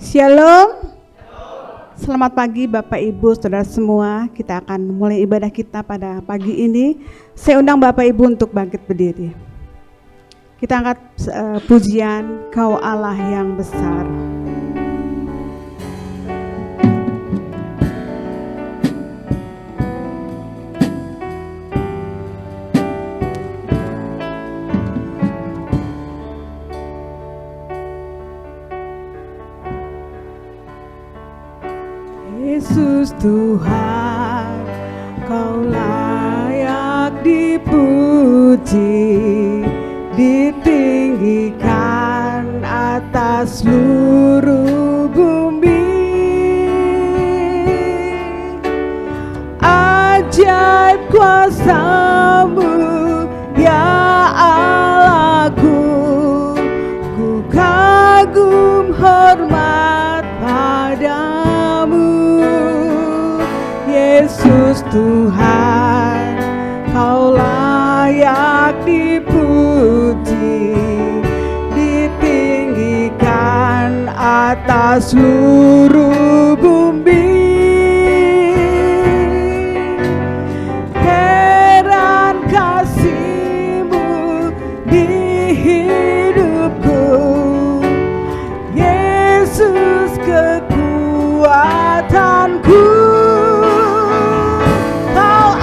Shalom. Selamat pagi Bapak Ibu Saudara semua. Kita akan mulai ibadah kita pada pagi ini. Saya undang Bapak Ibu untuk bangkit berdiri. Kita angkat pujian Kau Allah yang besar. Yesus Tuhan, Kau layak dipuji, ditinggikan atas seluruh bumi. Ajaib kuasa-Mu, ya Allahku, ku kagum hormat padamu. Yesus Tuhan, Kau layak dipuji, ditinggikan atas seluruh bumi. Heran kasih-Mu di hidupku, Yesus kekuatanku. Kau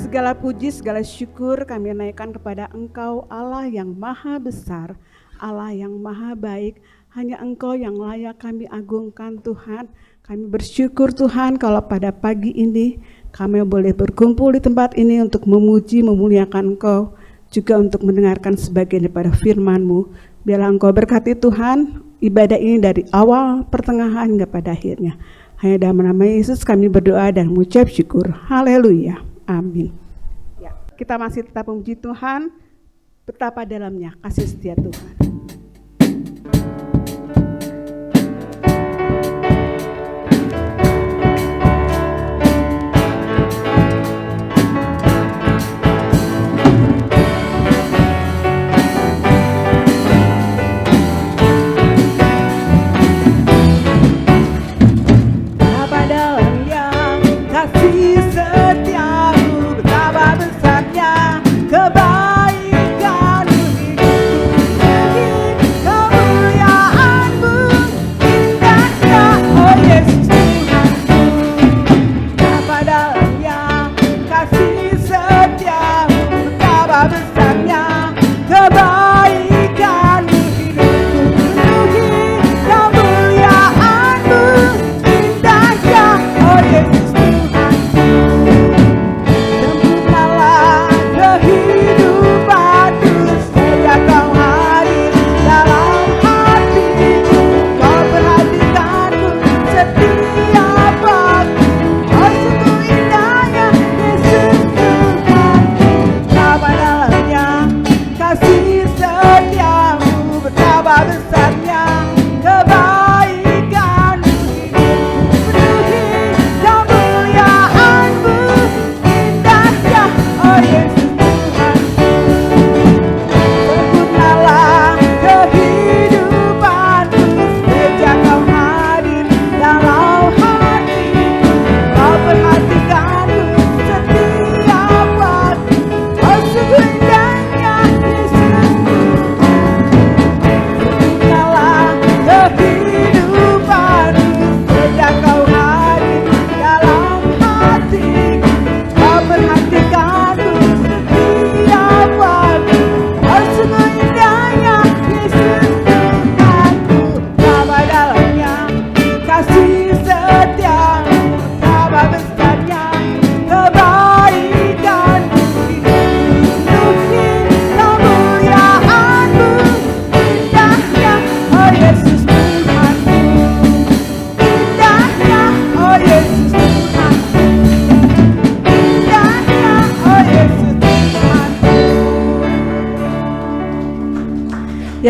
Segala puji, segala syukur kami naikkan kepada Engkau, Allah yang maha besar, Allah yang maha baik. Hanya Engkau yang layak kami agungkan Tuhan. Kami bersyukur Tuhan kalau pada pagi ini kami boleh berkumpul di tempat ini untuk memuji, memuliakan Engkau, juga untuk mendengarkan sebagian daripada firman-Mu. Biarlah Engkau berkati Tuhan ibadah ini dari awal, pertengahan, hingga pada akhirnya. Hanya dalam nama Yesus kami berdoa dan mengucap syukur. Haleluya. Amin. Ya, kita masih tetap memuji Tuhan, betapa dalamnya kasih setia Tuhan.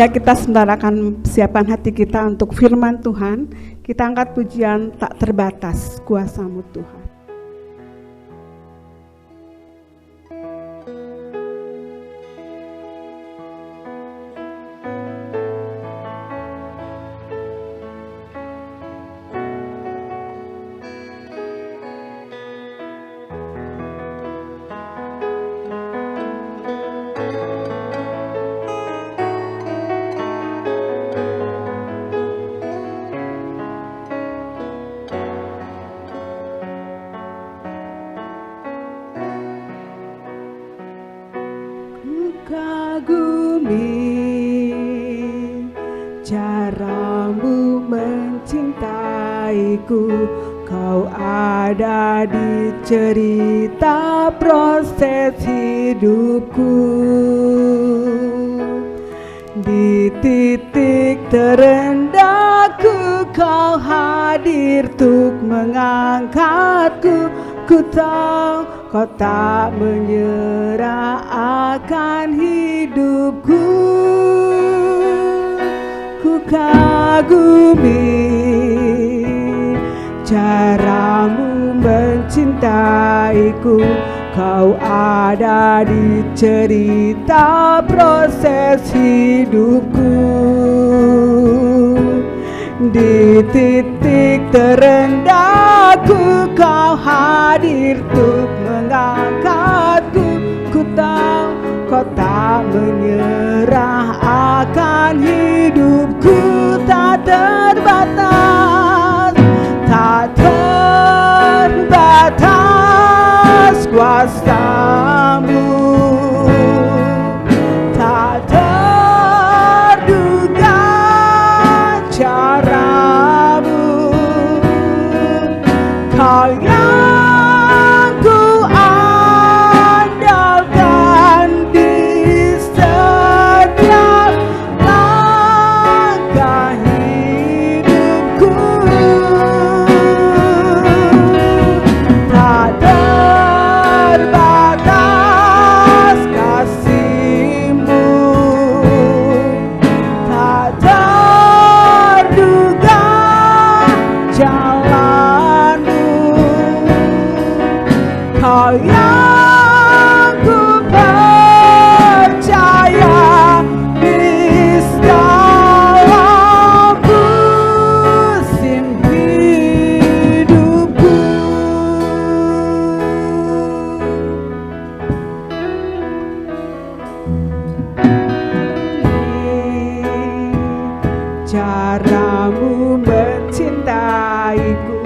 Ya, kita sebentar akan siapkan hati kita untuk firman Tuhan. Kita angkat pujian tak terbatas kuasa-Mu Tuhan. Caramu mencintaiku, Kau ada di cerita proses hidupku. Di titik terendahku, Kau hadir untuk mengangkatku. Ku tahu Kau tak menyerah akan hidupku. Ku kagumi caramu mencintaiku, Kau ada di cerita proses hidupku. Di titik terendahku, Kau hadir untuk mengangkatku. Ku tahu Kau tak menyerah akan hidupku. Tak terbatas, tak terbatas kuasa Kau yang ku percaya, nistalah musim hidupku. Caramu mencintaiku,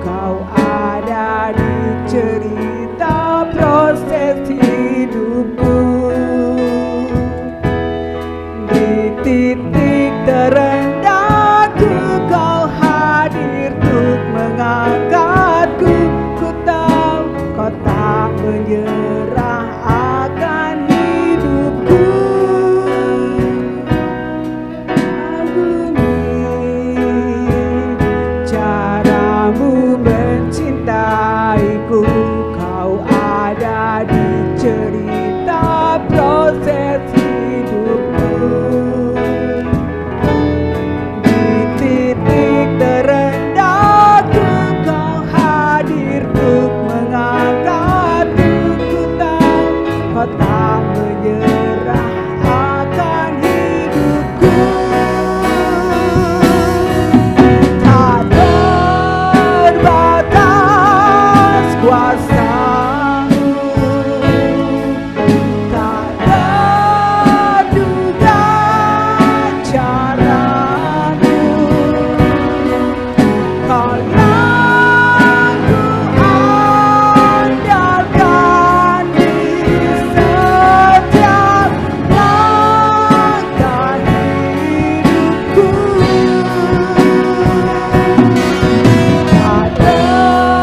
kau ada di cerita proses hidupku. Di titik terendahku kau hadir untuk mengangkatku. Ku tahu kau tak menyerah akan hidupku. Caramu mencintaiku, kau ada di cerita proses hidupku. Di titik terendahku kau hadir untuk mengangkatku. Ku tahu kau tak menyerah akan hidupku. Kuasamu tak terduga, caramu kau yang ku andalkan di setiap langkah hidupku. Tak terbatas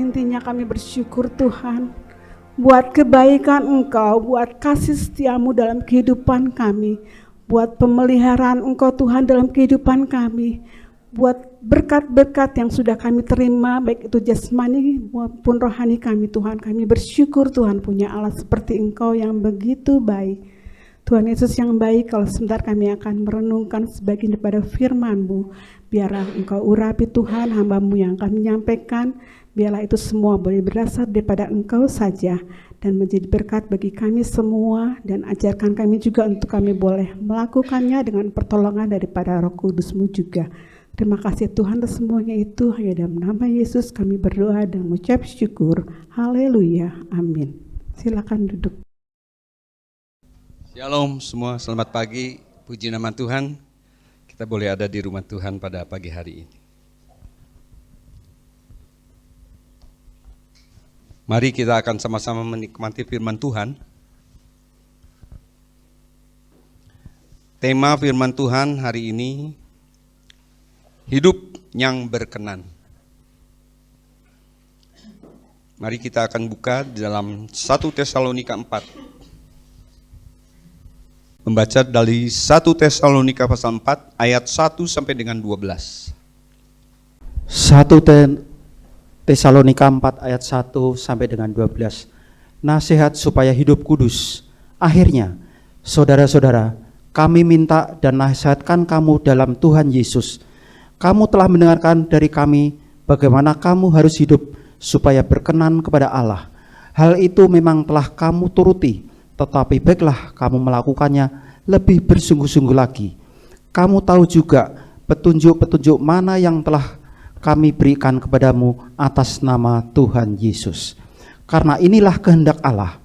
intinya kami bersyukur Tuhan, buat kebaikan Engkau, buat kasih setiamu dalam kehidupan kami, buat pemeliharaan Engkau Tuhan dalam kehidupan kami, buat berkat-berkat yang sudah kami terima, baik itu jasmani maupun rohani kami Tuhan. Kami bersyukur Tuhan punya Allah seperti Engkau yang begitu baik. Tuhan Yesus yang baik, kalau sebentar kami akan merenungkan sebagian daripada firman-Mu. Biarlah Engkau urapi Tuhan hamba-Mu yang kami menyampaikan, biarlah itu semua boleh berasal daripada Engkau saja dan menjadi berkat bagi kami semua, dan ajarkan kami juga untuk kami boleh melakukannya dengan pertolongan daripada Roh Kudus-Mu juga. Terima kasih Tuhan atas semuanya itu, hanya dalam nama Yesus kami berdoa dan mengucap syukur. Haleluya, amin. Silakan duduk. Shalom semua, selamat pagi, puji nama Tuhan. Kita boleh ada di rumah Tuhan pada pagi hari ini. Mari kita akan sama-sama menikmati firman Tuhan. Tema firman Tuhan hari ini, hidup yang berkenan. Mari kita akan buka di dalam 1 Tesalonika 4. Membaca dari 1 Tesalonika pasal 4 ayat 1 sampai dengan 12. 1 Tesalonika 4 ayat 1 sampai dengan 12. Nasihat supaya hidup kudus. Akhirnya, saudara-saudara, kami minta dan nasihatkan kamu dalam Tuhan Yesus. Kamu telah mendengarkan dari kami bagaimana kamu harus hidup supaya berkenan kepada Allah. Hal itu memang telah kamu turuti, tetapi baiklah kamu melakukannya lebih bersungguh-sungguh lagi. Kamu tahu juga petunjuk-petunjuk mana yang telah kami berikan kepadamu atas nama Tuhan Yesus. Karena inilah kehendak Allah,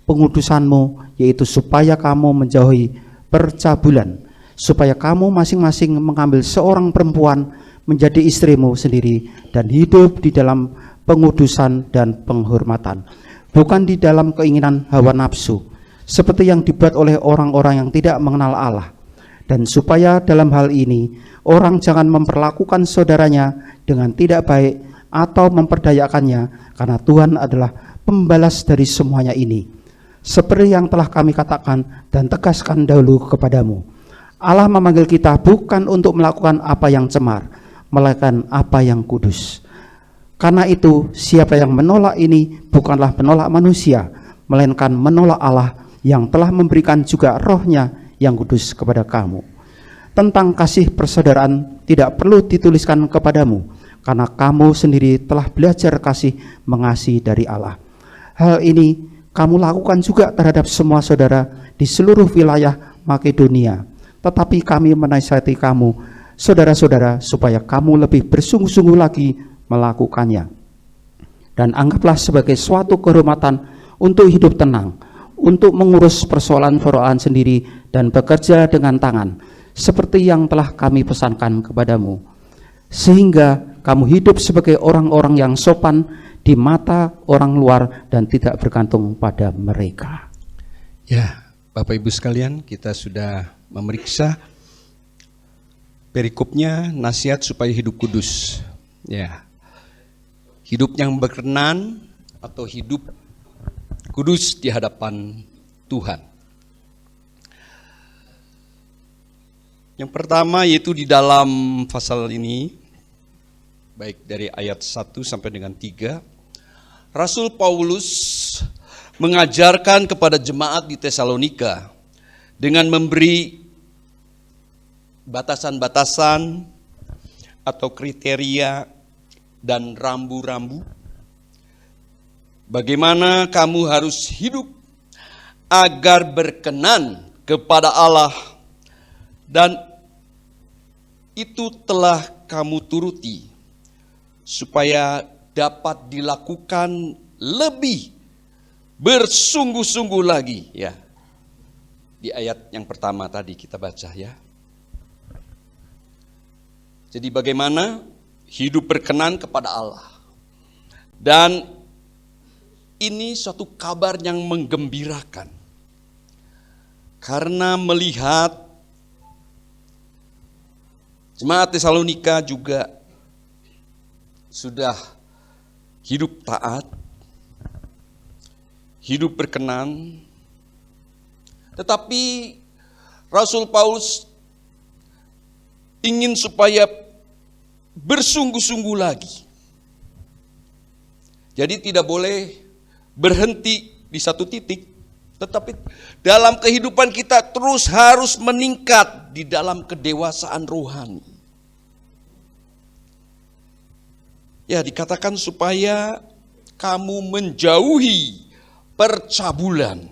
pengudusanmu, yaitu supaya kamu menjauhi percabulan, supaya kamu masing-masing mengambil seorang perempuan menjadi istrimu sendiri dan hidup di dalam pengudusan dan penghormatan, bukan di dalam keinginan hawa nafsu, seperti yang dibuat oleh orang-orang yang tidak mengenal Allah. Dan supaya dalam hal ini orang jangan memperlakukan saudaranya dengan tidak baik atau memperdayakannya, karena Tuhan adalah pembalas dari semuanya ini. Seperti yang telah kami katakan dan tegaskan dahulu kepadamu, Allah memanggil kita bukan untuk melakukan apa yang cemar, melainkan apa yang kudus. Karena itu siapa yang menolak ini bukanlah menolak manusia, melainkan menolak Allah yang telah memberikan juga rohnya yang kudus kepada kamu. Tentang kasih persaudaraan tidak perlu dituliskan kepadamu, karena kamu sendiri telah belajar kasih mengasihi dari Allah. Hal ini kamu lakukan juga terhadap semua saudara di seluruh wilayah Makedonia. Tetapi kami menasihati kamu, saudara-saudara, supaya kamu lebih bersungguh-sungguh lagi melakukannya. Dan anggaplah sebagai suatu kehormatan untuk hidup tenang, untuk mengurus persoalan-persoalan sendiri dan bekerja dengan tangan, seperti yang telah kami pesankan kepadamu, sehingga kamu hidup sebagai orang-orang yang sopan di mata orang luar dan tidak bergantung pada mereka. Ya, Bapak Ibu sekalian, kita sudah memeriksa perikopnya, nasihat supaya hidup kudus. Ya, hidup yang berkenan atau hidup kudus di hadapan Tuhan. Yang pertama yaitu di dalam pasal ini, baik dari ayat 1 sampai dengan 3, Rasul Paulus mengajarkan kepada jemaat di Tesalonika dengan memberi batasan-batasan atau kriteria dan rambu-rambu bagaimana kamu harus hidup agar berkenan kepada Allah, dan itu telah kamu turuti supaya dapat dilakukan lebih bersungguh-sungguh lagi. Ya, di ayat yang pertama tadi kita baca ya. Jadi bagaimana hidup berkenan kepada Allah. Dan ini suatu kabar yang menggembirakan, karena melihat jemaat Tesalonika juga sudah hidup taat, hidup berkenan. Tetapi Rasul Paulus ingin supaya bersungguh-sungguh lagi. Jadi tidak boleh berhenti di satu titik, tetapi dalam kehidupan kita terus harus meningkat di dalam kedewasaan rohani. Ya, dikatakan supaya kamu menjauhi percabulan.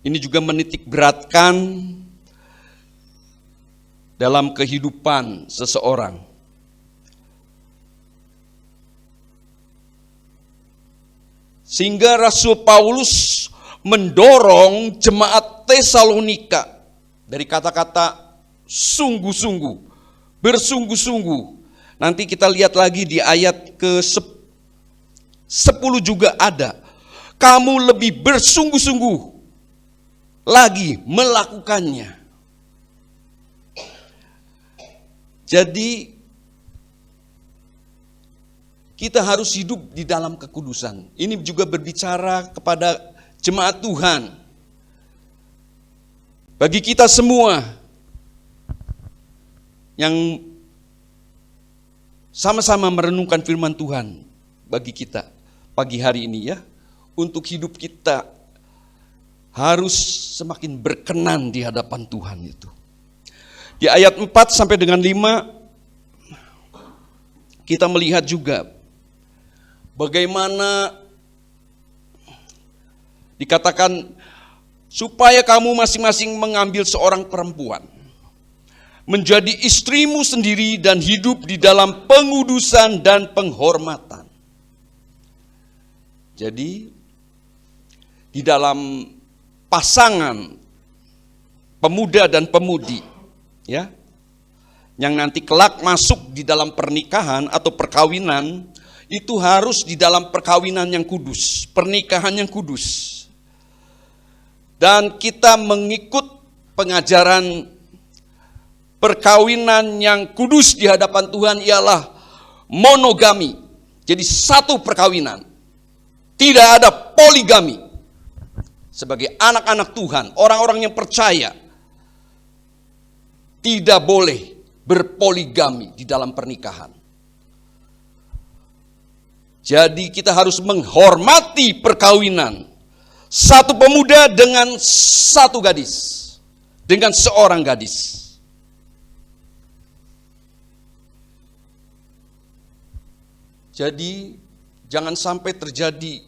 Ini juga menitik beratkan dalam kehidupan seseorang. Sehingga Rasul Paulus mendorong jemaat Tesalonika dari kata-kata sungguh-sungguh, bersungguh-sungguh. Nanti kita lihat lagi di ayat ke-10 juga ada. Kamu lebih bersungguh-sungguh lagi melakukannya. Jadi kita harus hidup di dalam kekudusan. Ini juga berbicara kepada jemaat Tuhan. Bagi kita semua yang sama-sama merenungkan firman Tuhan bagi kita pagi hari ini ya. Untuk hidup kita harus semakin berkenan di hadapan Tuhan itu. Di ayat 4 sampai dengan 5 kita melihat juga bagaimana dikatakan supaya kamu masing-masing mengambil seorang perempuan menjadi istrimu sendiri dan hidup di dalam pengudusan dan penghormatan. Jadi di dalam pasangan pemuda dan pemudi ya, yang nanti kelak masuk di dalam pernikahan atau perkawinan, itu harus di dalam perkawinan yang kudus, pernikahan yang kudus. Dan kita mengikut pengajaran perkawinan yang kudus di hadapan Tuhan ialah monogami. Jadi satu perkawinan. Tidak ada poligami. Sebagai anak-anak Tuhan, orang-orang yang percaya tidak boleh berpoligami di dalam pernikahan. Jadi kita harus menghormati perkawinan satu pemuda dengan satu gadis, dengan seorang gadis. Jadi jangan sampai terjadi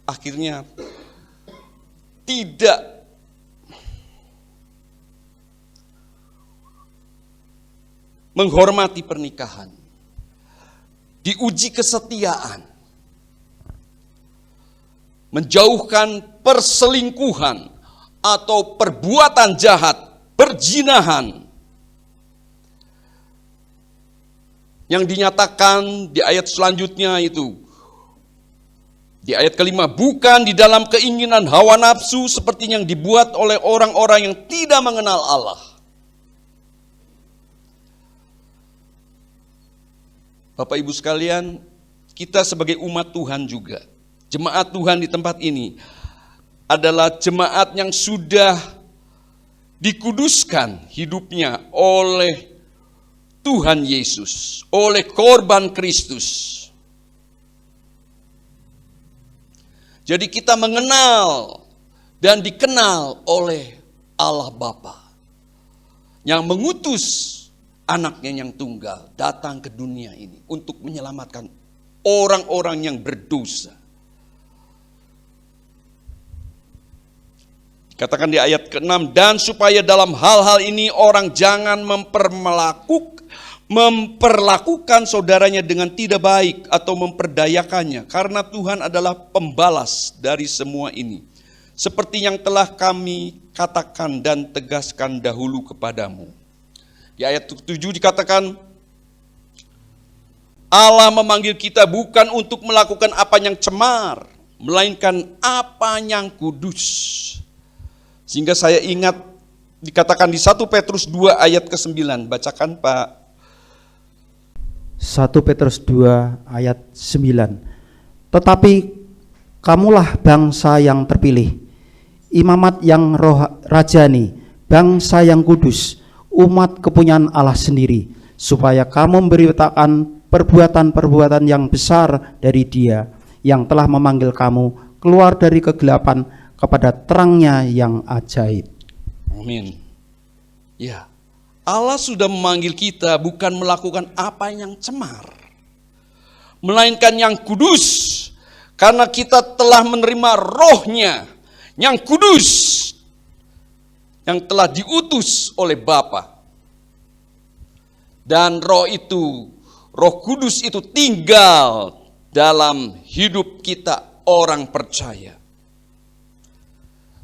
akhirnya tidak menghormati pernikahan, diuji kesetiaan, menjauhkan perselingkuhan atau perbuatan jahat, perzinahan, yang dinyatakan di ayat selanjutnya itu. Di ayat kelima, bukan di dalam keinginan hawa nafsu seperti yang dibuat oleh orang-orang yang tidak mengenal Allah. Bapak Ibu sekalian, kita sebagai umat Tuhan juga, jemaat Tuhan di tempat ini adalah jemaat yang sudah dikuduskan hidupnya oleh Tuhan Yesus, oleh korban Kristus. Jadi kita mengenal dan dikenal oleh Allah Bapa yang mengutus anaknya yang tunggal datang ke dunia ini untuk menyelamatkan orang-orang yang berdosa. Katakan di ayat ke-6, dan supaya dalam hal-hal ini orang jangan memperlakukan saudaranya dengan tidak baik atau memperdayakannya, karena Tuhan adalah pembalas dari semua ini. Seperti yang telah kami katakan dan tegaskan dahulu kepadamu. Di ayat 7 dikatakan, Allah memanggil kita bukan untuk melakukan apa yang cemar, melainkan apa yang kudus. Sehingga saya ingat dikatakan di 1 Petrus 2 ayat ke-9, bacakan Pak. 1 Petrus 2 ayat 9. Tetapi kamulah bangsa yang terpilih, imamat yang rajani, bangsa yang kudus, umat kepunyaan Allah sendiri, supaya kamu memberitakan perbuatan-perbuatan yang besar dari Dia yang telah memanggil kamu keluar dari kegelapan kepada terangnya yang ajaib. Amin. Ya, Allah sudah memanggil kita bukan melakukan apa yang cemar, melainkan yang kudus, karena kita telah menerima Roh-Nya yang kudus, yang telah diutus oleh Bapa. Dan Roh itu, Roh Kudus itu tinggal dalam hidup kita orang percaya.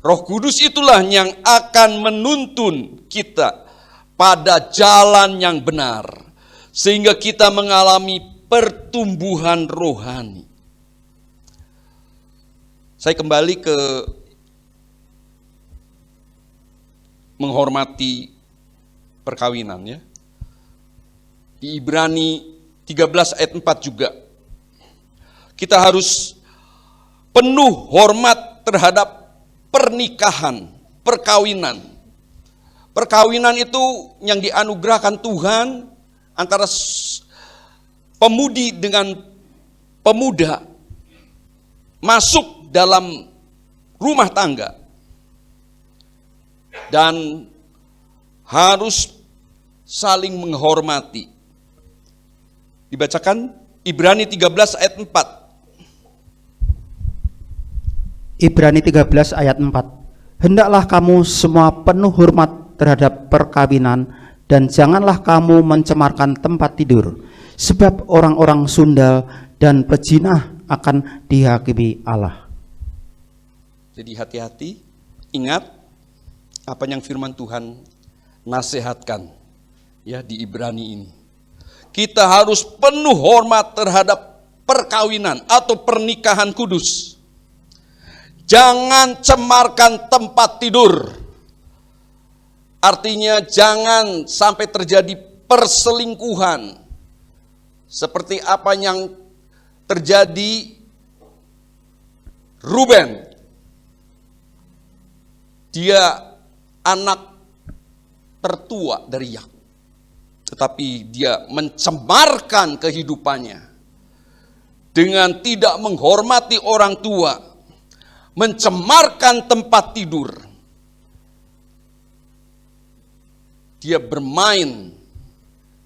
Roh Kudus itulah yang akan menuntun kita pada jalan yang benar, sehingga kita mengalami pertumbuhan rohani. Saya kembali ke menghormati perkawinan ya. Di Ibrani 13 ayat 4 juga. Kita harus penuh hormat terhadap pernikahan, perkawinan. Perkawinan itu yang dianugerahkan Tuhan antara pemudi dengan pemuda masuk dalam rumah tangga. Dan harus saling menghormati. Dibacakan Ibrani 13 ayat 4. Ibrani 13 ayat 4. Hendaklah kamu semua penuh hormat terhadap perkawinan, dan janganlah kamu mencemarkan tempat tidur, sebab orang-orang sundal dan pejinah akan dihakimi Allah. Jadi hati-hati, ingat apa yang firman Tuhan nasihatkan ya di Ibrani ini. Kita harus penuh hormat terhadap perkawinan atau pernikahan kudus. Jangan cemarkan tempat tidur. Artinya jangan sampai terjadi perselingkuhan. Seperti apa yang terjadi Ruben. Dia anak tertua dari Yakub. Tetapi dia mencemarkan kehidupannya dengan tidak menghormati orang tua, mencemarkan tempat tidur. Dia bermain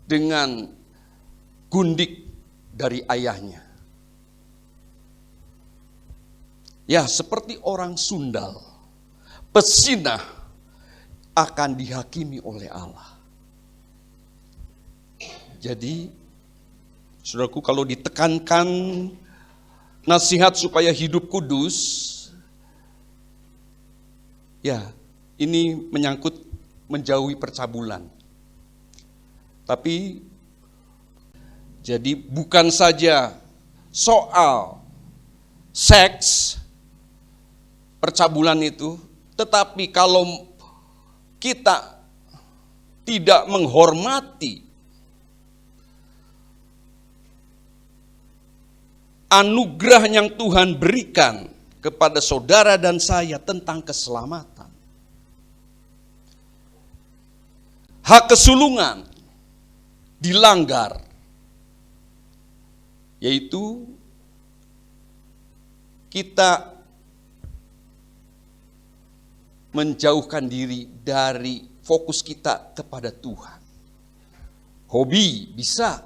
dengan gundik dari ayahnya. Ya, seperti orang sundal, pesinah akan dihakimi oleh Allah. Jadi, saudaraku, kalau ditekankan nasihat supaya hidup kudus, ya, ini menyangkut menjauhi percabulan. Tapi, jadi bukan saja soal seks, percabulan itu, tetapi kalau kita tidak menghormati anugerah yang Tuhan berikan kepada saudara dan saya tentang keselamatan, hak kesulungan dilanggar, yaitu kita menjauhkan diri dari fokus kita kepada Tuhan. Hobi bisa,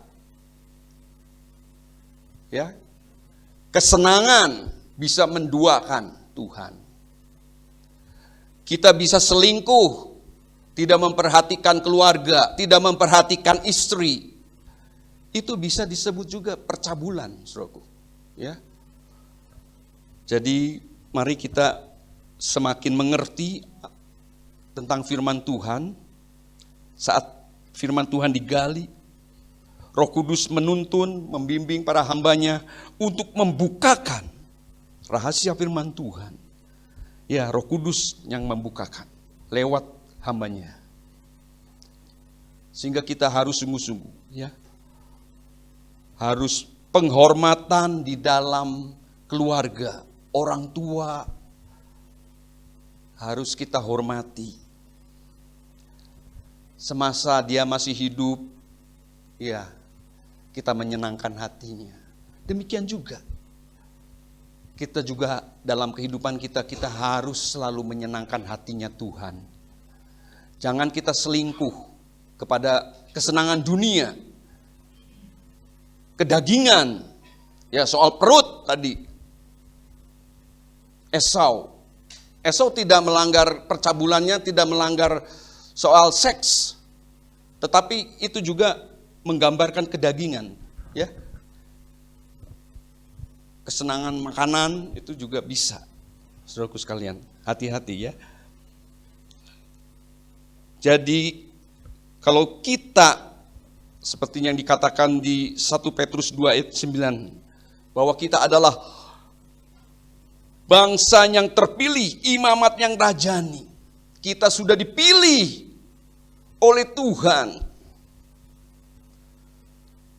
ya, kesenangan bisa menduakan Tuhan. Kita bisa selingkuh, tidak memperhatikan keluarga, tidak memperhatikan istri. Itu bisa disebut juga percabulan, saudaraku. Ya. Jadi mari kita semakin mengerti tentang firman Tuhan. Saat firman Tuhan digali, Roh Kudus menuntun, membimbing para hambanya untuk membukakan rahasia firman Tuhan. Ya, Roh Kudus yang membukakan lewat hambanya. Sehingga kita harus sungguh-sungguh ya harus penghormatan di dalam keluarga. Orang tua harus kita hormati. Semasa dia masih hidup, ya, kita menyenangkan hatinya. Demikian juga kita juga dalam kehidupan kita harus selalu menyenangkan hatinya Tuhan. Jangan kita selingkuh kepada kesenangan dunia, kedagingan, ya, soal perut tadi. Esau tidak melanggar percabulannya, tidak melanggar soal seks, tetapi itu juga menggambarkan kedagingan, ya. Kesenangan makanan itu juga bisa. Saudaraku sekalian, hati-hati ya. Jadi kalau kita seperti yang dikatakan di 1 Petrus 2 ayat 9, bahwa kita adalah bangsa yang terpilih, imamat yang rajani. Kita sudah dipilih oleh Tuhan.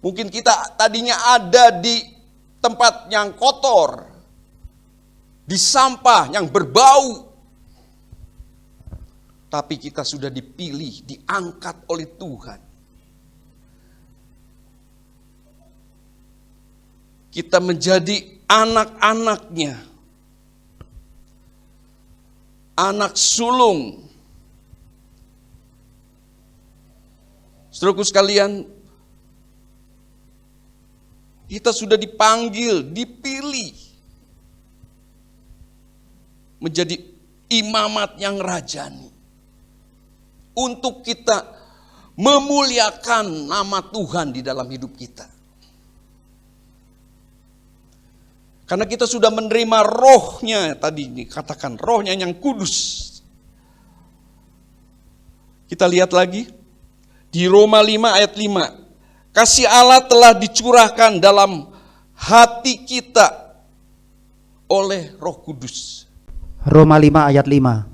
Mungkin kita tadinya ada di tempat yang kotor, di sampah yang berbau. Tapi kita sudah dipilih, diangkat oleh Tuhan. Kita menjadi anak-anaknya, anak sulung. Saudaraku sekalian, kita sudah dipanggil, dipilih menjadi imamat yang rajani. Untuk kita memuliakan nama Tuhan di dalam hidup kita. Karena kita sudah menerima rohnya, tadi dikatakan rohnya yang kudus. Kita lihat lagi di Roma 5 ayat 5. Kasih Allah telah dicurahkan dalam hati kita oleh Roh Kudus. Roma 5 ayat 5.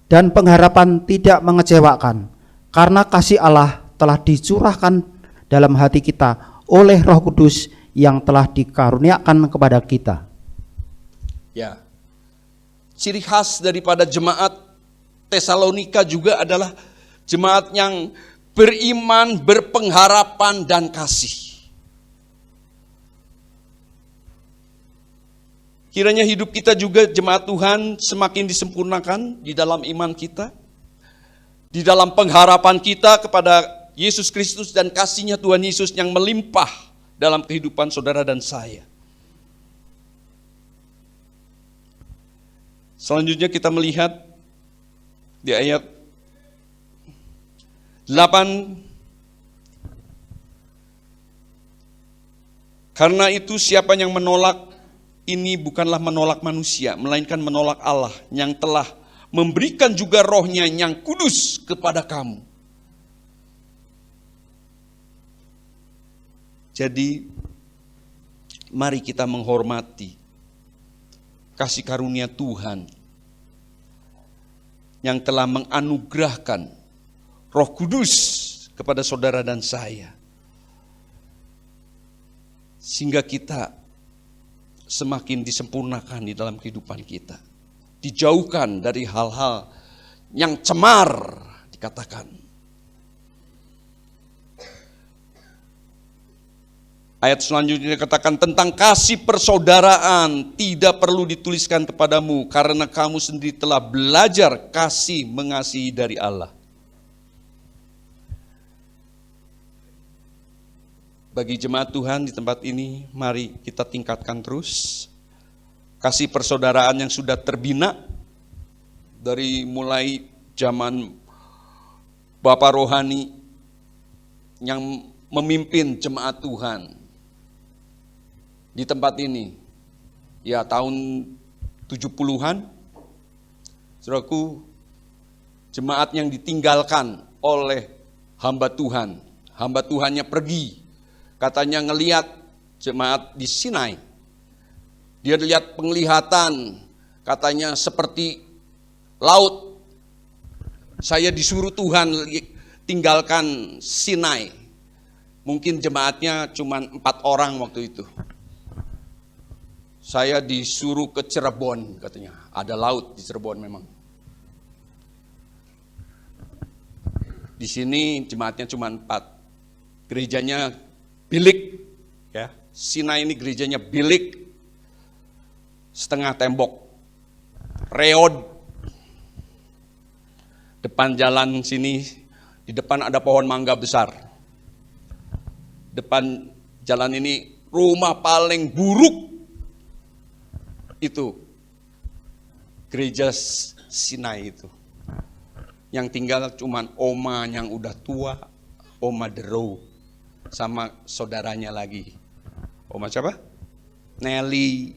Dan pengharapan tidak mengecewakan, karena kasih Allah telah dicurahkan dalam hati kita oleh Roh Kudus yang telah dikaruniakan kepada kita. Ya, ciri khas daripada jemaat Tesalonika juga adalah jemaat yang beriman, berpengharapan, dan kasih. Kiranya hidup kita juga jemaat Tuhan semakin disempurnakan di dalam iman kita, di dalam pengharapan kita kepada Yesus Kristus dan kasih-Nya Tuhan Yesus yang melimpah dalam kehidupan saudara dan saya. Selanjutnya kita melihat di ayat 8. Karena itu siapa yang menolak ini bukanlah menolak manusia, melainkan menolak Allah yang telah memberikan juga rohnya yang kudus kepada kamu. Jadi mari kita menghormati kasih karunia Tuhan yang telah menganugerahkan Roh Kudus kepada saudara dan saya. Sehingga kita semakin disempurnakan di dalam kehidupan kita. Dijauhkan dari hal-hal yang cemar, dikatakan. Ayat selanjutnya dikatakan tentang kasih persaudaraan tidak perlu dituliskan kepadamu karena kamu sendiri telah belajar kasih mengasihi dari Allah. Bagi jemaat Tuhan di tempat ini, mari kita tingkatkan terus kasih persaudaraan yang sudah terbina dari mulai zaman Bapak Rohani yang memimpin jemaat Tuhan di tempat ini. Ya, tahun 70-an, saudaraku, jemaat yang ditinggalkan oleh hamba Tuhan. Hamba Tuhannya pergi. Katanya ngelihat jemaat di Sinai. Dia lihat penglihatan, katanya seperti laut. Saya disuruh Tuhan tinggalkan Sinai. Mungkin jemaatnya cuma 4 orang waktu itu. Saya disuruh ke Cirebon katanya. Ada laut di Cirebon memang. Di sini jemaatnya cuma 4. Gerejanya bilik. Ya, Sinai ini gerejanya bilik. Setengah tembok. Reod. Depan jalan sini, di depan ada pohon mangga besar. Depan jalan ini rumah paling buruk. Itu gereja Sinai itu. Yang tinggal cuman oma yang udah tua, Oma Dero, sama saudaranya lagi. Oma siapa? Nelly.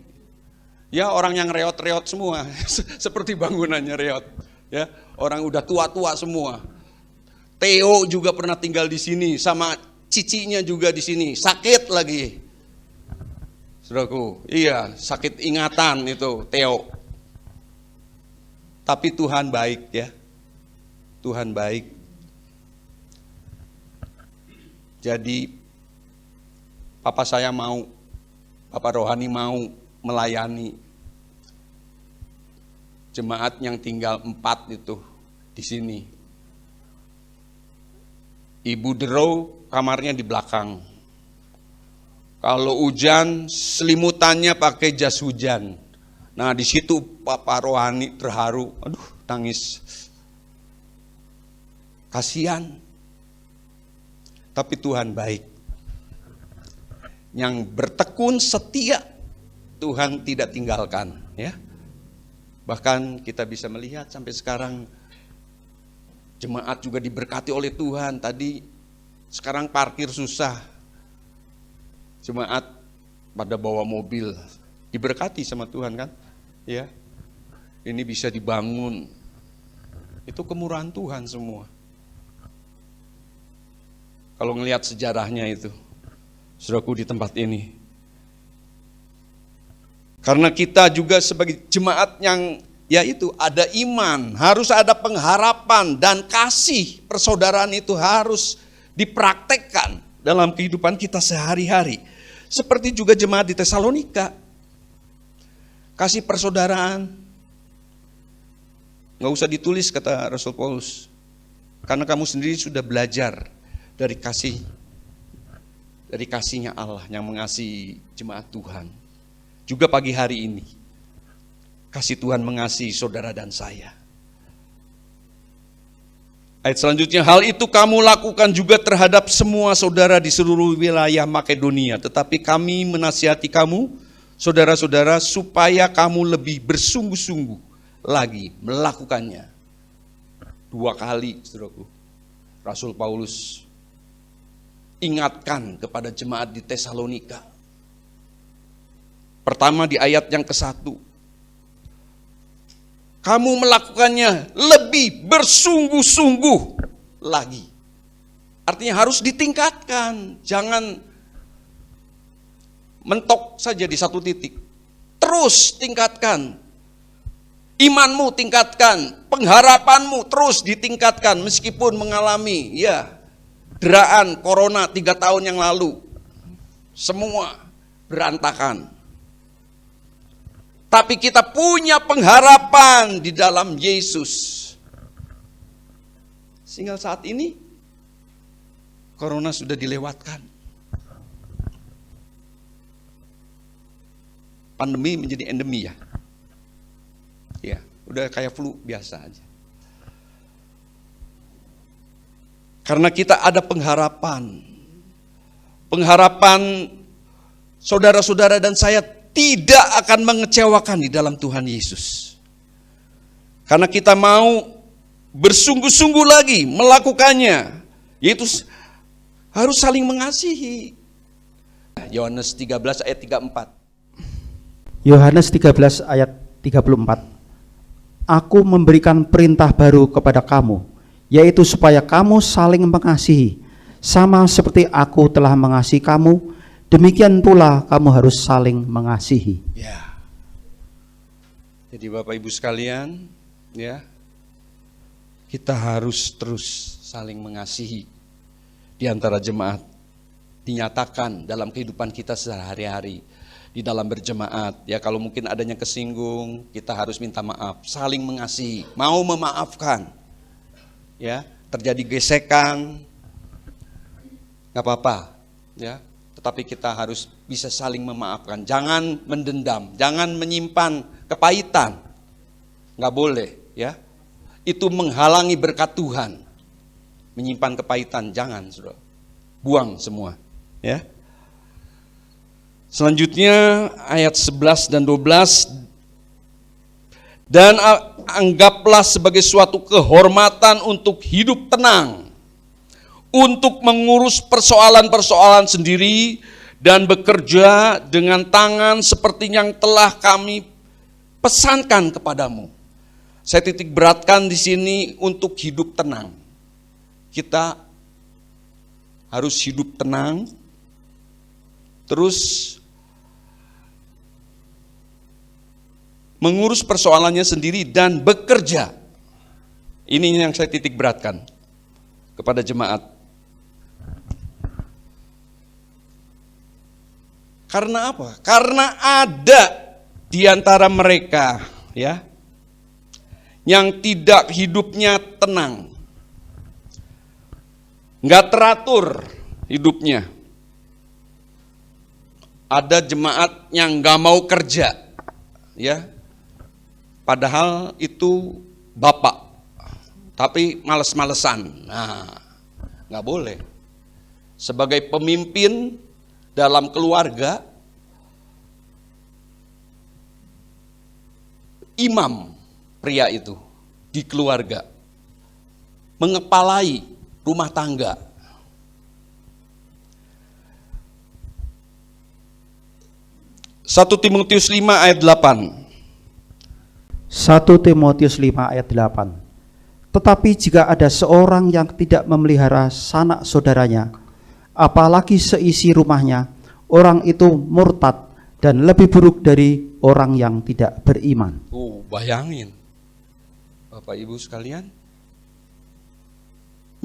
Ya, orang yang reot-reot semua. Seperti bangunannya reot. Ya, orang udah tua-tua semua. Theo juga pernah tinggal di sini, sama cicinya juga di sini. Sakit lagi. Saudaraku, iya, sakit ingatan itu Theo. Tapi Tuhan baik ya. Tuhan baik. Jadi papa saya mau, Papa Rohani mau melayani jemaat yang tinggal 4 itu di sini. Ibu Dero kamarnya di belakang. Kalau hujan, selimutannya pakai jas hujan. Nah, di situ Papa Rohani terharu. Aduh, nangis. Kasihan. Tapi Tuhan baik. Yang bertekun setia, Tuhan tidak tinggalkan. Ya. Bahkan kita bisa melihat sampai sekarang, jemaat juga diberkati oleh Tuhan. Tadi, sekarang parkir susah. Jemaat pada bawa mobil, diberkati sama Tuhan kan, ya. Ini bisa dibangun, itu kemurahan Tuhan semua. Kalau ngelihat sejarahnya itu, saudaraku di tempat ini. Karena kita juga sebagai jemaat yang, yaitu ada iman, harus ada pengharapan dan kasih persaudaraan itu harus dipraktekkan dalam kehidupan kita sehari-hari. Seperti juga jemaat di Tesalonika. Kasih persaudaraan. Nggak usah ditulis kata Rasul Paulus. Karena kamu sendiri sudah belajar dari kasihnya Allah yang mengasihi jemaat Tuhan. Juga pagi hari ini. Kasih Tuhan mengasihi saudara dan saya. Ayat selanjutnya, hal itu kamu lakukan juga terhadap semua saudara di seluruh wilayah Makedonia. Tetapi kami menasihati kamu, saudara-saudara, supaya kamu lebih bersungguh-sungguh lagi melakukannya. 2 kali, saudaraku, Rasul Paulus ingatkan kepada jemaat di Tesalonika. Pertama di ayat yang ke-1. Kamu melakukannya lebih bersungguh-sungguh lagi. Artinya harus ditingkatkan. Jangan mentok saja di satu titik. Terus tingkatkan. Imanmu tingkatkan. Pengharapanmu terus ditingkatkan. Meskipun mengalami deraan corona 3 tahun yang lalu. Semua berantakan. Tapi kita punya pengharapan di dalam Yesus. Sehingga saat ini, corona sudah dilewatkan. Pandemi menjadi endemi ya. Ya, udah kayak flu biasa aja. Karena kita ada pengharapan. Pengharapan saudara-saudara dan saya tidak akan mengecewakan di dalam Tuhan Yesus. Karena kita mau bersungguh-sungguh lagi melakukannya. Yaitu harus saling mengasihi. Yohanes 13 ayat 34. Yohanes 13 ayat 34. Aku memberikan perintah baru kepada kamu, yaitu supaya kamu saling mengasihi. Sama seperti aku telah mengasihi kamu, demikian pula kamu harus saling mengasihi. Ya. Jadi Bapak Ibu sekalian, ya, kita harus terus saling mengasihi di antara jemaat. dinyatakan dalam kehidupan kita sehari-hari di dalam berjemaat. Ya, kalau mungkin adanya kesinggung, kita harus minta maaf, saling mengasihi, mau memaafkan. Ya, terjadi gesekan, nggak apa-apa. Ya, tetapi kita harus bisa saling memaafkan. Jangan mendendam, jangan menyimpan kepahitan. Nggak boleh, ya. Itu menghalangi berkat Tuhan. Menyimpan kepahitan, jangan, Saudara. Buang semua, ya. Selanjutnya ayat 11 dan 12. Dan anggaplah sebagai suatu kehormatan untuk hidup tenang, untuk mengurus persoalan-persoalan sendiri dan bekerja dengan tangan seperti yang telah kami pesankan kepadamu. Saya titik beratkan di sini untuk hidup tenang. Kita harus hidup tenang, terus mengurus persoalannya sendiri dan bekerja. Ini yang saya titik beratkan kepada jemaat. Karena apa? Karena ada di antara mereka, ya, yang tidak hidupnya tenang, nggak teratur hidupnya. Ada jemaat yang nggak mau kerja, ya. Padahal itu bapak, tapi males-malesan. Nah, nggak boleh. Sebagai pemimpin dalam keluarga, imam pria itu di keluarga, mengepalai rumah tangga. Satu Timotius 5 ayat 8. 1 Timotius 5 ayat 8. Tetapi jika ada seorang yang tidak memelihara sanak saudaranya, apalagi seisi rumahnya, orang itu murtad dan lebih buruk dari orang yang tidak beriman. Bayangin, Bapak Ibu sekalian,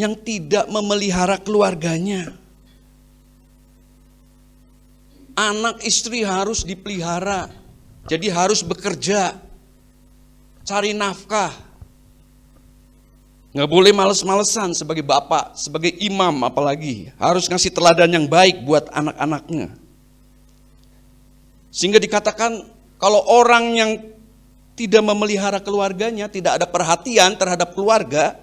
yang tidak memelihara keluarganya. Anak istri harus dipelihara, jadi harus bekerja, cari nafkah. Nggak boleh males-malesan sebagai bapak, sebagai imam apalagi. Harus ngasih teladan yang baik buat anak-anaknya. Sehingga dikatakan kalau orang yang tidak memelihara keluarganya, tidak ada perhatian terhadap keluarga,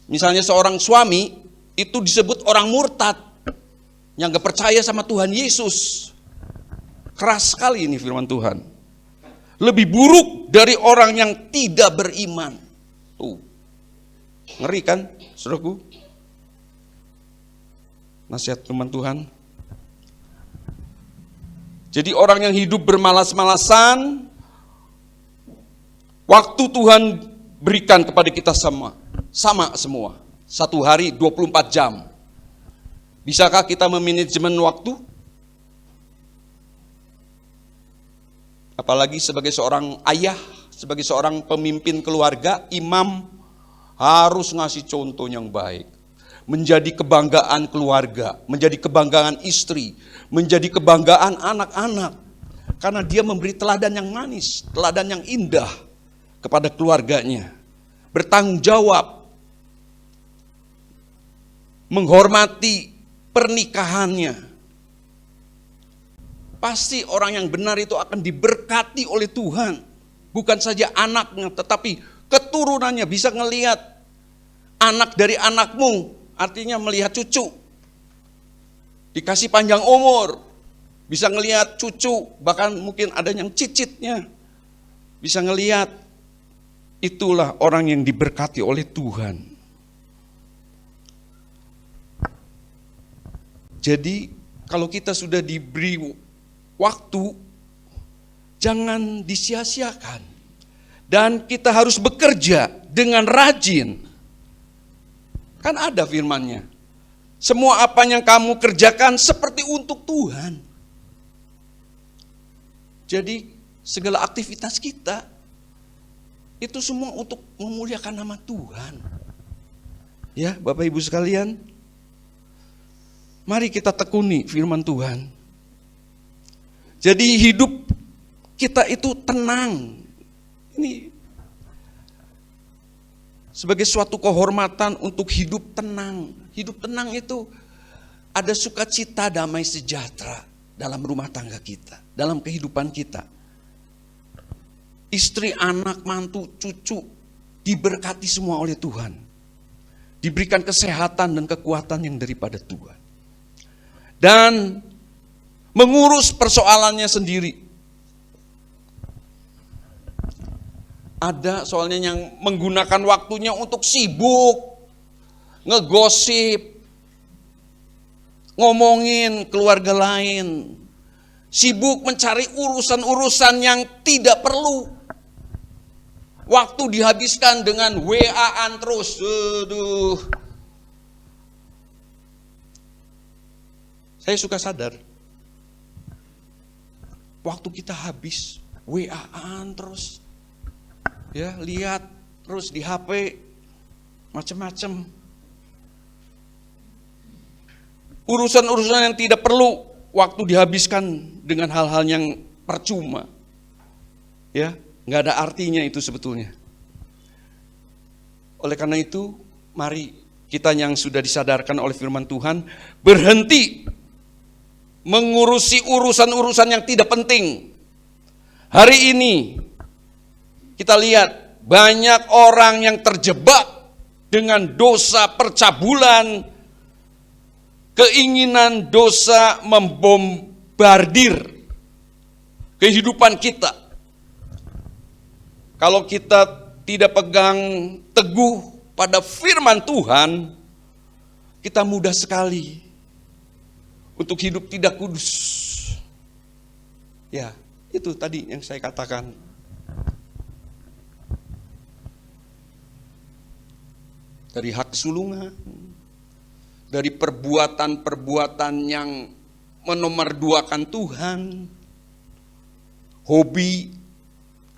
misalnya seorang suami, itu disebut orang murtad, yang gak percaya sama Tuhan Yesus. Keras sekali ini firman Tuhan. Lebih buruk dari orang yang tidak beriman. Tuh, ngeri kan, saudaraku? Nasihat firman Tuhan. Jadi orang yang hidup bermalas-malasan, waktu Tuhan berikan kepada kita sama semua. Satu hari 24 jam. Bisakah kita memanajemen waktu? Apalagi sebagai seorang ayah, sebagai seorang pemimpin keluarga, imam harus ngasih contoh yang baik. Menjadi kebanggaan keluarga, menjadi kebanggaan istri, menjadi kebanggaan anak-anak. Karena dia memberi teladan yang manis, teladan yang indah kepada keluarganya. Bertanggung jawab, menghormati pernikahannya. Pasti orang yang benar itu akan diberkati oleh Tuhan. Bukan saja anaknya, tetapi keturunannya. Bisa ngelihat anak dari anakmu, artinya melihat cucu. Dikasih panjang umur, bisa ngelihat cucu, bahkan mungkin ada yang cicitnya. Bisa ngelihat, itulah orang yang diberkati oleh Tuhan. Jadi kalau kita sudah diberi waktu, jangan disia-siakan. Dan kita harus bekerja dengan rajin. Kan ada firman-Nya. Semua apa yang kamu kerjakan seperti untuk Tuhan. Jadi segala aktivitas kita itu semua untuk memuliakan nama Tuhan. Ya, Bapak Ibu sekalian. Mari kita tekuni firman Tuhan. Jadi hidup kita itu tenang. Ini sebagai suatu kehormatan untuk hidup tenang. Hidup tenang itu ada sukacita, damai sejahtera dalam rumah tangga kita, dalam kehidupan kita. Istri, anak, mantu, cucu diberkati semua oleh Tuhan. Diberikan kesehatan dan kekuatan yang daripada Tuhan. Dan mengurus persoalannya sendiri. Ada soalnya yang menggunakan waktunya untuk sibuk, ngegosip, ngomongin keluarga lain, sibuk mencari urusan-urusan yang tidak perlu. Waktu dihabiskan dengan WA-an terus. Aduh. Saya suka sadar. Waktu kita habis WA-an terus. Ya, lihat terus di HP macam-macam. Urusan-urusan yang tidak perlu waktu dihabiskan dengan hal-hal yang percuma. Ya, nggak ada artinya itu sebetulnya. Oleh karena itu, mari kita yang sudah disadarkan oleh firman Tuhan berhenti mengurusi urusan-urusan yang tidak penting. Hari ini kita lihat banyak orang yang terjebak dengan dosa percabulan, keinginan dosa membombardir kehidupan kita. Kalau kita tidak pegang teguh pada firman Tuhan, kita mudah sekali untuk hidup tidak kudus. Ya, itu tadi yang saya katakan. Dari hak sulungan, dari perbuatan-perbuatan yang menomorduakan Tuhan, hobi,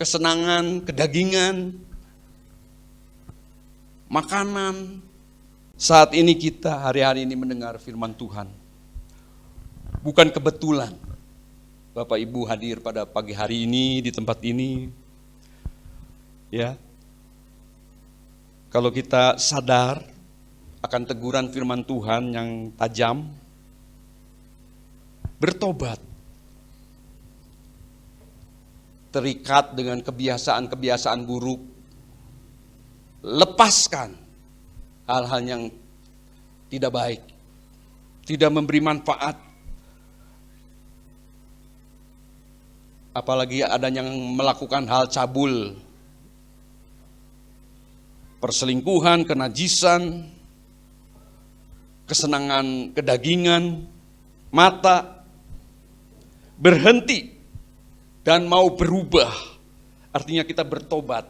kesenangan, kedagingan, makanan. Saat ini kita hari-hari ini mendengar firman Tuhan. Bukan kebetulan Bapak Ibu hadir pada pagi hari ini di tempat ini. Ya. Kalau kita sadar akan teguran firman Tuhan yang tajam, bertobat. Terikat dengan kebiasaan-kebiasaan buruk, lepaskan hal-hal yang tidak baik, tidak memberi manfaat. Apalagi ada yang melakukan hal cabul, perselingkuhan, kenajisan, kesenangan kedagingan, mata, berhenti dan mau berubah. Artinya kita bertobat.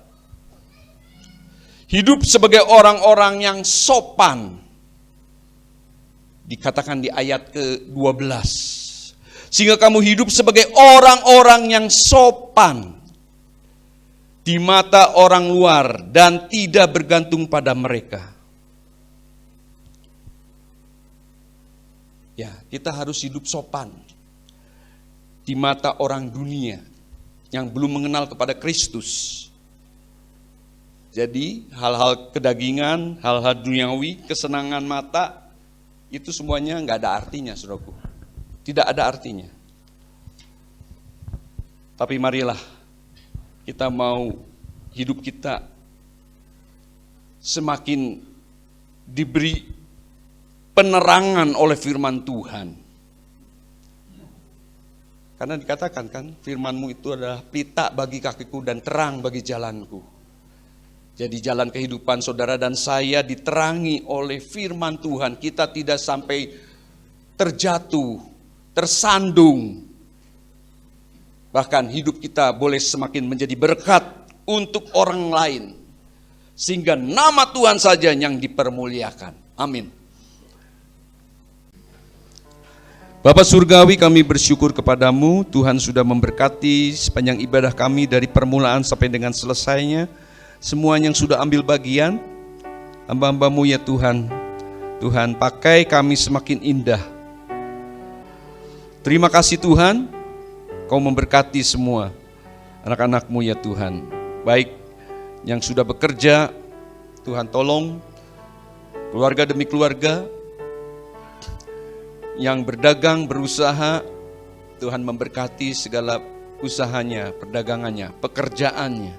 Hidup sebagai orang-orang yang sopan. Dikatakan di ayat ke-12. Sehingga kamu hidup sebagai orang-orang yang sopan di mata orang luar dan tidak bergantung pada mereka. Ya, kita harus hidup sopan di mata orang dunia yang belum mengenal kepada Kristus. Jadi hal-hal kedagingan, hal-hal duniawi, kesenangan mata, itu semuanya nggak ada artinya, saudaraku. Tidak ada artinya. Tapi marilah kita mau hidup kita semakin diberi penerangan oleh firman Tuhan. Karena dikatakan kan, firman-Mu itu adalah pelita bagi kakiku dan terang bagi jalanku. Jadi jalan kehidupan saudara dan saya diterangi oleh firman Tuhan. Kita tidak sampai terjatuh, tersandung. Bahkan hidup kita boleh semakin menjadi berkat untuk orang lain. Sehingga nama Tuhan saja yang dipermuliakan. Amin. Bapa Surgawi, kami bersyukur kepadamu. Tuhan sudah memberkati sepanjang ibadah kami dari permulaan sampai dengan selesainya. Semua yang sudah ambil bagian, hamba-hamba-Mu ya Tuhan. Tuhan, pakai kami semakin indah Terima kasih Tuhan, Kau memberkati semua anak-anak-Mu ya Tuhan. Baik yang sudah bekerja, Tuhan tolong keluarga demi keluarga, yang berdagang, berusaha, Tuhan memberkati segala usahanya, perdagangannya, pekerjaannya.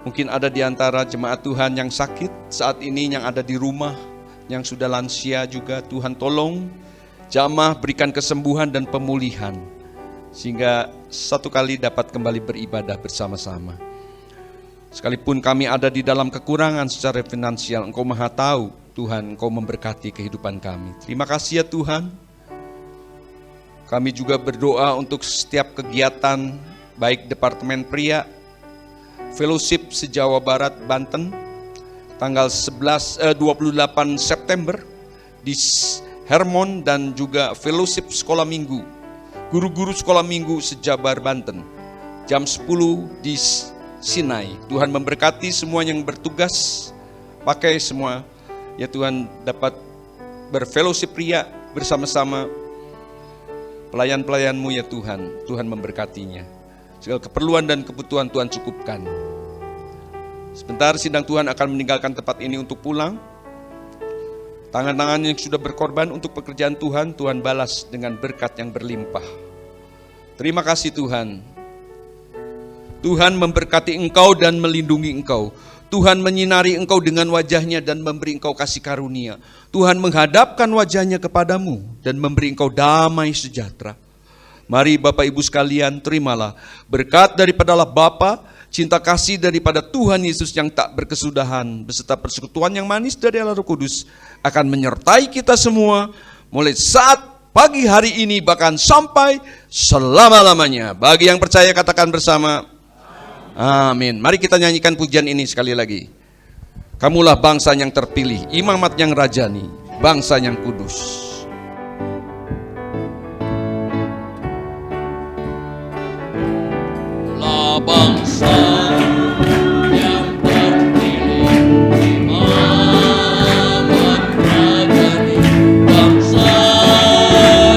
Mungkin ada di antara jemaat Tuhan yang sakit saat ini, yang ada di rumah, yang sudah lansia juga, Tuhan tolong jamah berikan kesembuhan dan pemulihan, sehingga satu kali dapat kembali beribadah bersama-sama. Sekalipun kami ada di dalam kekurangan secara finansial, Engkau Maha tahu, Tuhan, Engkau memberkati kehidupan kami. Terima kasih ya Tuhan. Kami juga berdoa untuk setiap kegiatan, baik Departemen Pria, Fellowship se-Jawa Barat, Banten, tanggal 28 September di Hermon, dan juga Fellowship Sekolah Minggu, guru-guru Sekolah Minggu se-Jabar, Banten, jam 10 di Sinai. Tuhan memberkati semua yang bertugas, pakai semua, ya Tuhan, dapat berfellowship pria bersama-sama, pelayan-pelayan-Mu ya Tuhan, Tuhan memberkatinya. Segala keperluan dan kebutuhan Tuhan cukupkan. Sebentar sidang Tuhan akan meninggalkan tempat ini untuk pulang. Tangan-tangan yang sudah berkorban untuk pekerjaan Tuhan, Tuhan balas dengan berkat yang berlimpah. Terima kasih Tuhan. Tuhan memberkati engkau dan melindungi engkau. Tuhan menyinari engkau dengan wajahnya dan memberi engkau kasih karunia. Tuhan menghadapkan wajahnya kepadamu dan memberi engkau damai sejahtera. Mari Bapak Ibu sekalian, terimalah berkat daripada Allah Bapa, cinta kasih daripada Tuhan Yesus yang tak berkesudahan, beserta persekutuan yang manis dari Allah Roh Kudus akan menyertai kita semua mulai saat pagi hari ini bahkan sampai selama-lamanya. Bagi yang percaya katakan bersama, amin. Mari kita nyanyikan pujian ini sekali lagi. Kamulah bangsa yang terpilih, imamat yang rajani, bangsa yang kudus. Bangsa yang terpilih, imamat rajani, bangsa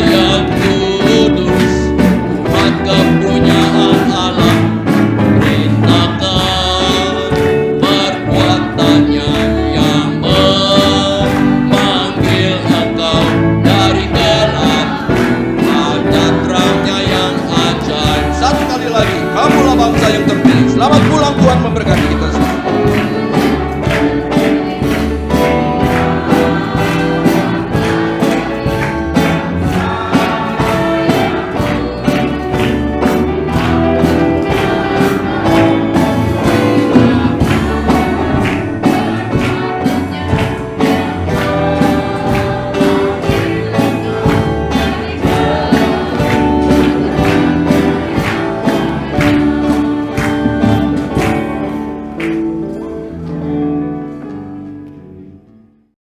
yang kudus, umat kepunyaan Allah, perintahkan perbuatannya yang memanggil engkau dari gelap, ada terangnya yang ajaib. Satu kali lagi, kamulah bangsa yang terpilih. Selamat pulang, Tuhan memberkati.